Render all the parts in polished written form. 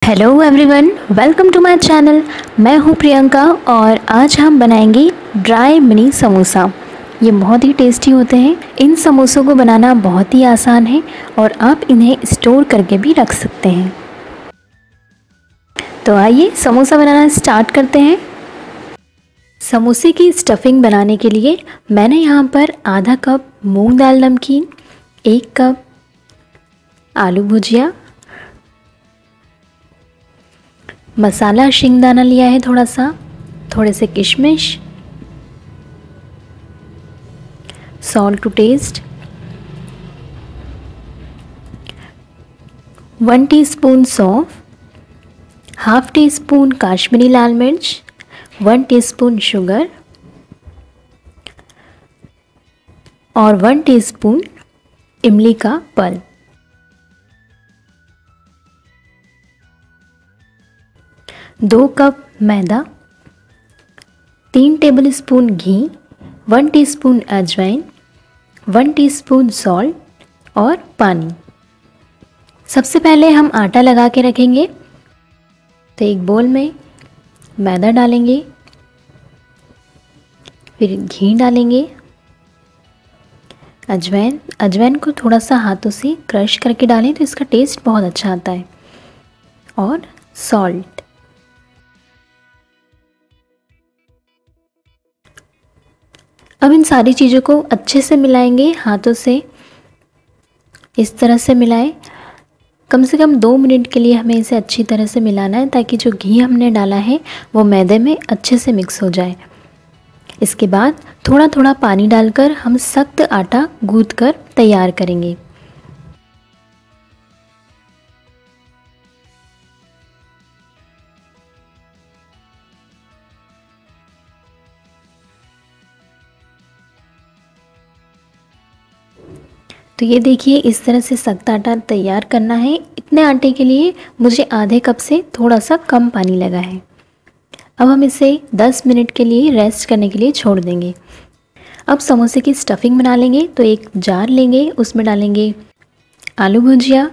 Hello everyone, welcome to my channel. मैं हूं प्रियंका और आज हम बनाएंगे ड्राई मिनी समोसा। ये बहुत ही टेस्टी होते हैं। इन समोसों को बनाना बहुत ही आसान है और आप इन्हें स्टोर करके भी रख सकते हैं। तो आइए समोसा बनाना स्टार्ट करते हैं। समोसे की स्टफिंग बनाने के लिए मैंने यहाँ पर आधा कप मूंग दाल नमकीन, 1 कप आलू भुजिया, मसाला शिंगदाना लिया है थोड़े से किशमिश, सॉल्ट टू टेस्ट, 1 टीस्पून सौंफ, हाफ टी स्पून काश्मीरी लाल मिर्च, 1 टीस्पून शुगर और 1 टीस्पून इमली का पल्प। दो कप मैदा, 3 टेबलस्पून घी, 1 टीस्पून अजवाइन, 1 टीस्पून सॉल्ट और पानी। सबसे पहले हम आटा लगा के रखेंगे। तो एक बोल में मैदा डालेंगे, फिर घी डालेंगे, अजवाइन को थोड़ा सा हाथों से क्रश करके डालें तो इसका टेस्ट बहुत अच्छा आता है, और सॉल्ट। अब इन सारी चीज़ों को अच्छे से मिलाएंगे हाथों से। इस तरह से मिलाएं। कम से कम 2 मिनट के लिए हमें इसे अच्छी तरह से मिलाना है ताकि जो घी हमने डाला है वो मैदे में अच्छे से मिक्स हो जाए। इसके बाद थोड़ा थोड़ा पानी डालकर हम सख्त आटा गूंथ कर तैयार करेंगे। तो ये देखिए, इस तरह से सख्त आटा तैयार करना है। इतने आटे के लिए मुझे आधे कप से थोड़ा सा कम पानी लगा है। अब हम इसे 10 मिनट के लिए रेस्ट करने के लिए छोड़ देंगे। अब समोसे की स्टफिंग बना लेंगे। तो एक जार लेंगे, उसमें डालेंगे आलू भुजिया,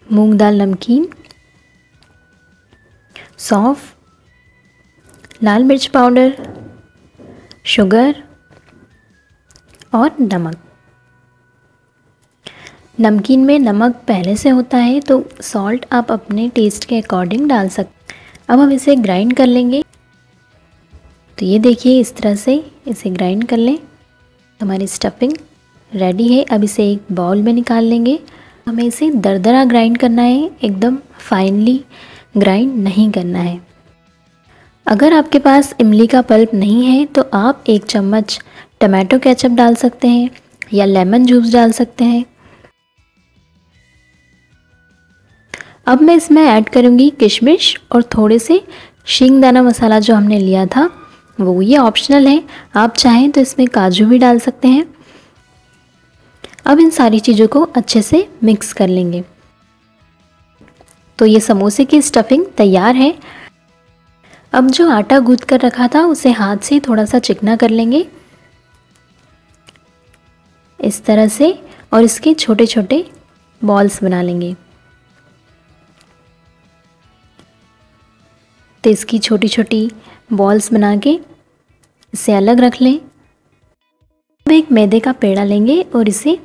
मूंग दाल नमकीन, सौंफ, लाल मिर्च पाउडर, शुगर और नमक। नमकीन में नमक पहले से होता है तो सॉल्ट आप अपने टेस्ट के अकॉर्डिंग डाल सकते। अब हम इसे ग्राइंड कर लेंगे। तो ये देखिए, इस तरह से इसे ग्राइंड कर लें। हमारी स्टफिंग रेडी है। अब इसे एक बाउल में निकाल लेंगे। हमें इसे दरदरा ग्राइंड करना है, एकदम फाइनली ग्राइंड नहीं करना है। अगर आपके पास इमली का पल्प नहीं है तो आप 1 चम्मच टमाटो केचप डाल सकते हैं या लेमन जूस डाल सकते हैं। अब मैं इसमें ऐड करूँगी किशमिश और थोड़े से शिंगदाना मसाला जो हमने लिया था वो। ये ऑप्शनल है, आप चाहें तो इसमें काजू भी डाल सकते हैं। अब इन सारी चीज़ों को अच्छे से मिक्स कर लेंगे। तो ये समोसे की स्टफिंग तैयार है। अब जो आटा गूंथ कर रखा था उसे हाथ से थोड़ा सा चिकना कर लेंगे इस तरह से, और इसके छोटे छोटे बॉल्स बना लेंगे। तो इसकी छोटी छोटी बॉल्स बना के इसे अलग रख लें। अब एक मैदे का पेड़ा लेंगे और इसे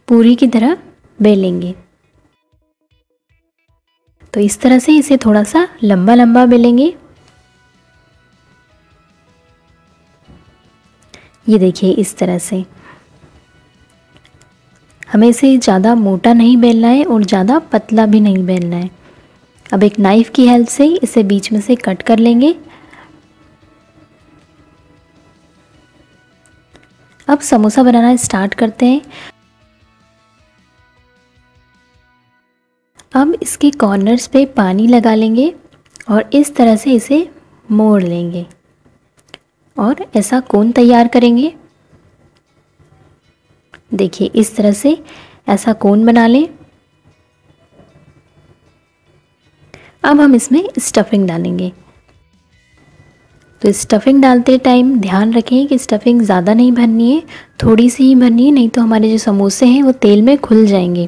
पूरी की तरह बेलेंगे। तो इस तरह से इसे थोड़ा सा लंबा लंबा बेलेंगे। ये देखिए, इस तरह से हमें इसे ज़्यादा मोटा नहीं बेलना है और ज़्यादा पतला भी नहीं बेलना है। अब एक नाइफ़ की हेल्प से इसे बीच में से कट कर लेंगे। अब समोसा बनाना स्टार्ट करते हैं। अब इसके कॉर्नर्स पे पानी लगा लेंगे और इस तरह से इसे मोड़ लेंगे और ऐसा कोन तैयार करेंगे। देखिए, इस तरह से ऐसा कोन बना लें। अब हम इसमें स्टफिंग डालेंगे। तो स्टफिंग डालते टाइम ध्यान रखें कि स्टफिंग ज़्यादा नहीं भरनी है, थोड़ी सी ही भरनी है, नहीं तो हमारे जो समोसे हैं वो तेल में खुल जाएंगे।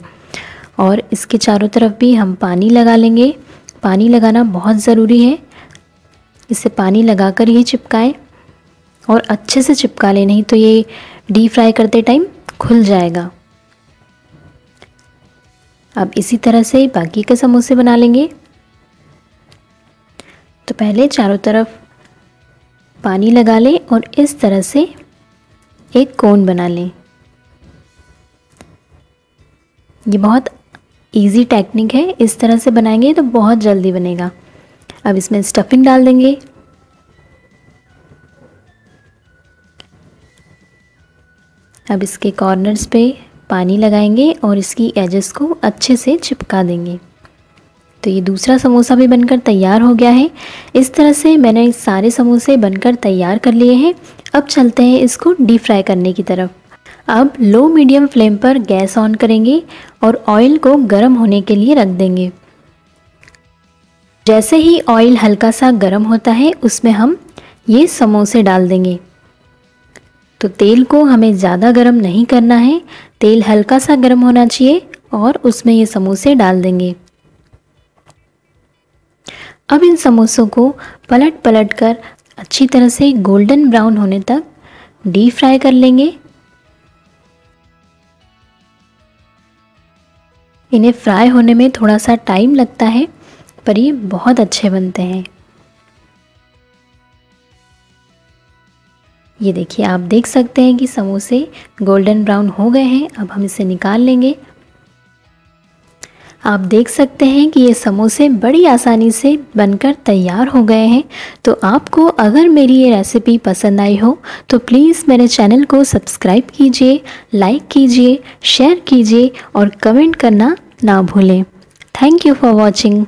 और इसके चारों तरफ भी हम पानी लगा लेंगे। पानी लगाना बहुत ज़रूरी है, इसे पानी लगाकर ही चिपकाएं और अच्छे से चिपका लें, नहीं तो ये डीप फ्राई करते टाइम खुल जाएगा। अब इसी तरह से बाकी के समोसे बना लेंगे। तो पहले चारों तरफ पानी लगा लें और इस तरह से एक कोन बना लें। ये बहुत इजी टेक्निक है, इस तरह से बनाएंगे तो बहुत जल्दी बनेगा। अब इसमें स्टफिंग डाल देंगे। अब इसके कॉर्नर्स पे पानी लगाएंगे और इसकी एजेस को अच्छे से चिपका देंगे। तो ये दूसरा समोसा भी बनकर तैयार हो गया है। इस तरह से मैंने सारे समोसे बनकर तैयार कर लिए हैं। अब चलते हैं इसको डीप फ्राई करने की तरफ। अब लो मीडियम फ्लेम पर गैस ऑन करेंगे और ऑयल को गर्म होने के लिए रख देंगे। जैसे ही ऑयल हल्का सा गर्म होता है उसमें हम ये समोसे डाल देंगे। तो तेल को हमें ज़्यादा गर्म नहीं करना है, तेल हल्का सा गर्म होना चाहिए और उसमें ये समोसे डाल देंगे। अब इन समोसों को पलट पलट कर अच्छी तरह से गोल्डन ब्राउन होने तक डीप फ्राई कर लेंगे। इन्हें फ्राई होने में थोड़ा सा टाइम लगता है, पर ये बहुत अच्छे बनते हैं। ये देखिए, आप देख सकते हैं कि समोसे गोल्डन ब्राउन हो गए हैं। अब हम इसे निकाल लेंगे। आप देख सकते हैं कि ये समोसे बड़ी आसानी से बनकर तैयार हो गए हैं। तो आपको अगर मेरी ये रेसिपी पसंद आई हो तो प्लीज़ मेरे चैनल को सब्सक्राइब कीजिए, लाइक कीजिए, शेयर कीजिए और कमेंट करना ना भूलें। Thank you for watching.